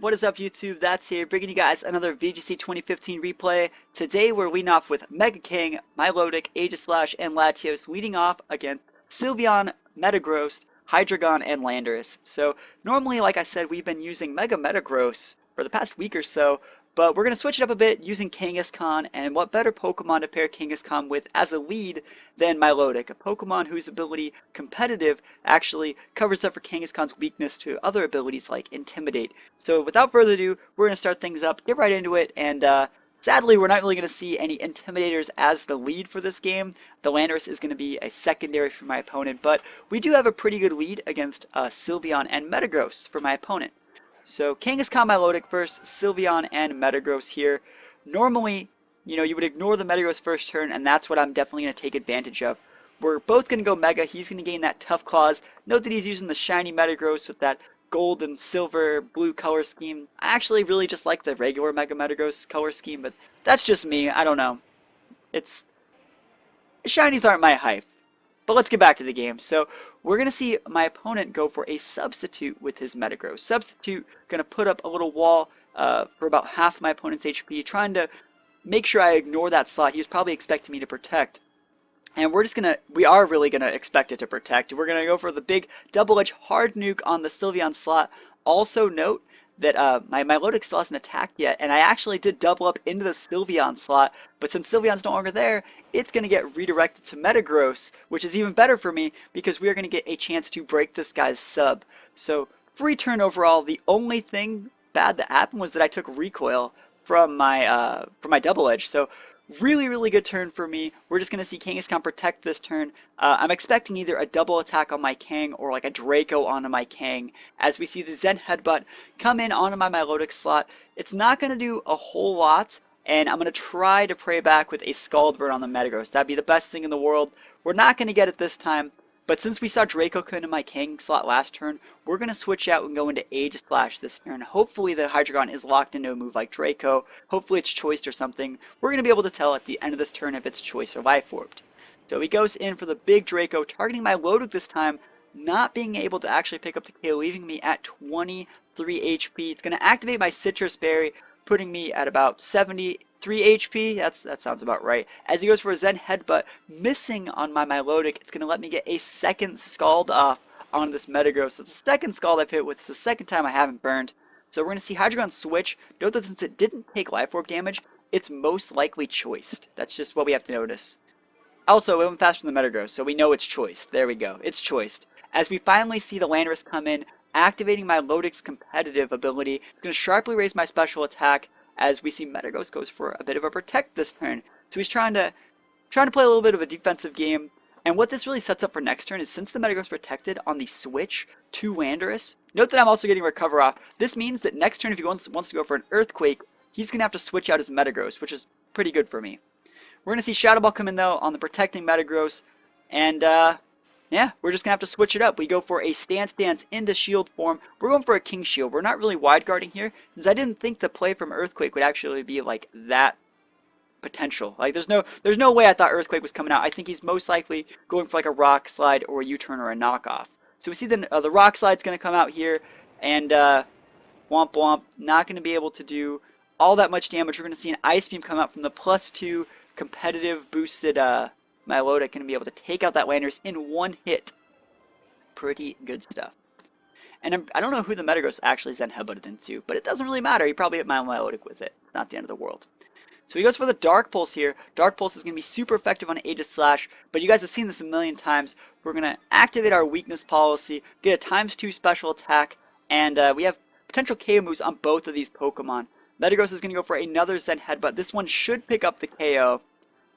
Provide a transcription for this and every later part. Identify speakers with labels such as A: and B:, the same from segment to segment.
A: What is up, YouTube? That's here, bringing you guys another VGC 2015 replay. Today we're leading off with Mega King, Milotic, Aegislash, and Latios, leading off against Sylveon, Metagross, Hydreigon, and Landorus. So normally, like I said, we've been using Mega Metagross for the past week or so, but we're going to switch it up a bit using Kangaskhan, and what better Pokemon to pair Kangaskhan with as a lead than Milotic, a Pokemon whose ability Competitive actually covers up for Kangaskhan's weakness to other abilities like Intimidate. So without further ado, we're going to start things up, get right into it, and sadly we're not really going to see any Intimidators as the lead for this game. The Landorus is going to be a secondary for my opponent, but we do have a pretty good lead against Sylveon and Metagross for my opponent. So Kangaskhan, Milotic first, Sylveon and Metagross here. Normally, you would ignore the Metagross first turn, and that's what I'm definitely going to take advantage of. We're both going to go Mega. He's going to gain that Tough Claws. Note that he's using the shiny Metagross with that gold and silver blue color scheme. I actually really just like the regular Mega Metagross color scheme, but that's just me. I don't know. Shinies aren't my hype. But let's get back to the game. So we're going to see my opponent go for a Substitute with his Metagross. Substitute going to put up a little wall for about half my opponent's HP, trying to make sure I ignore that slot. He was probably expecting me to protect. And we are really going to expect it to protect. We're going to go for the big double-edged hard nuke on the Sylveon slot. Also note that my Milotic still hasn't attacked yet, and I actually did double up into the Sylveon slot, but since Sylveon's no longer there, it's going to get redirected to Metagross, which is even better for me because we are going to get a chance to break this guy's sub. So, free turn overall. The only thing bad that happened was that I took recoil from my double edge. So, really good turn for me. We're just going to see Kangaskhan protect this turn. I'm expecting either a double attack on my Kang or like a Draco onto my Kang. As we see the Zen Headbutt come in onto my Milotic slot. It's not going to do a whole lot, and I'm going to try to pray back with a Scald Burn on the Metagross. That'd be the best thing in the world. We're not going to get it this time. But since we saw Draco come into my Kang slot last turn, we're going to switch out and go into Aegislash this turn. Hopefully the Hydreigon is locked into a move like Draco. Hopefully it's choiced or something. We're going to be able to tell at the end of this turn if it's choice or life orbed. So he goes in for the big Draco, targeting my Milotic this time, not being able to actually pick up the KO, leaving me at 23 HP. It's going to activate my Citrus Berry, putting me at about 73 HP. That sounds about right. As he goes for a Zen Headbutt, missing on my Milotic, it's going to let me get a second Scald off on this Metagross. So the second Scald I've hit with. It's the second time I haven't burned. So we're going to see Hydreigon switch. Note that since it didn't take Life Orb damage, it's most likely choiced. That's just what we have to notice. Also, it went faster than the Metagross, so we know it's choiced. There we go. It's choiced. As we finally see the Landorus come in, activating my Milotic's competitive ability, it's going to sharply raise my special attack. As we see Metagross goes for a bit of a protect this turn. So he's trying to play a little bit of a defensive game. And what this really sets up for next turn is since the Metagross protected on the switch to Landorus, note that I'm also getting Recover off. This means that next turn if he wants to go for an Earthquake, he's going to have to switch out his Metagross, which is pretty good for me. We're going to see Shadow Ball come in though on the protecting Metagross. And yeah, we're just going to have to switch it up. We go for a Stance into Shield form. We're going for a King Shield. We're not really wide guarding here, since I didn't think the play from Earthquake would actually be like that potential. Like there's no way I thought Earthquake was coming out. I think he's most likely going for like a Rock Slide or a U-turn or a knockoff. So we see the Rock Slide's going to come out here, and Womp Womp, not going to be able to do all that much damage. We're going to see an Ice Beam come out from the +2 competitive boosted Milotic, going to be able to take out that Landorus in one hit. Pretty good stuff. And I don't know who the Metagross actually Zen Headbutted into, but it doesn't really matter. He probably hit my Milotic with it. Not the end of the world. So he goes for the Dark Pulse here. Dark Pulse is going to be super effective on Aegislash, but you guys have seen this a million times. We're going to activate our weakness policy, get a ×2 special attack, and we have potential KO moves on both of these Pokemon. Metagross is going to go for another Zen Headbutt. This one should pick up the KO.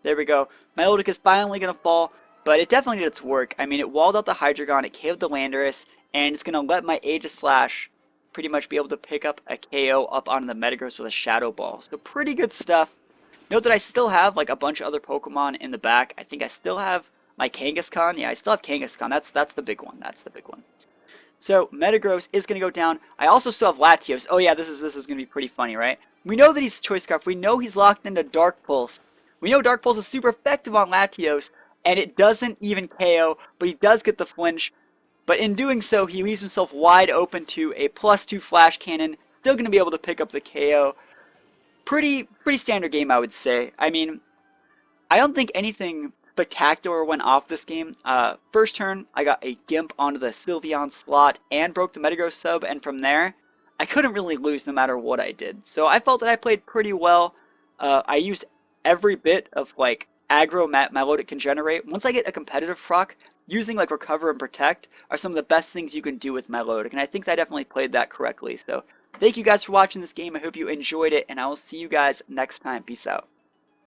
A: There we go. Milotic is finally going to fall, but it definitely did its work. I mean, it walled out the Hydreigon, it KO'd the Landorus, and it's going to let my Aegislash pretty much be able to pick up a KO up onto the Metagross with a Shadow Ball. So pretty good stuff. Note that I still have like a bunch of other Pokemon in the back. I think I still have my Kangaskhan. Yeah, I still have Kangaskhan. That's the big one. That's the big one. So Metagross is going to go down. I also still have Latios. Oh yeah, this is going to be pretty funny, right? We know that he's Choice Scarf. We know he's locked into Dark Pulse. We know Dark Pulse is super effective on Latios, and it doesn't even KO, but he does get the flinch. But in doing so, he leaves himself wide open to a +2 Flash Cannon, still going to be able to pick up the KO. Pretty standard game, I would say. I mean, I don't think anything spectacular went off this game. First turn, I got a Gimp onto the Sylveon slot and broke the Metagross sub, and from there, I couldn't really lose no matter what I did. So I felt that I played pretty well. I used every bit of like aggro Milotic can generate. Once I get a competitive proc, using like Recover and Protect are some of the best things you can do with Milotic, and I think I definitely played that correctly. So thank you guys for watching this game. I hope you enjoyed it, and I will see you guys next time. Peace out.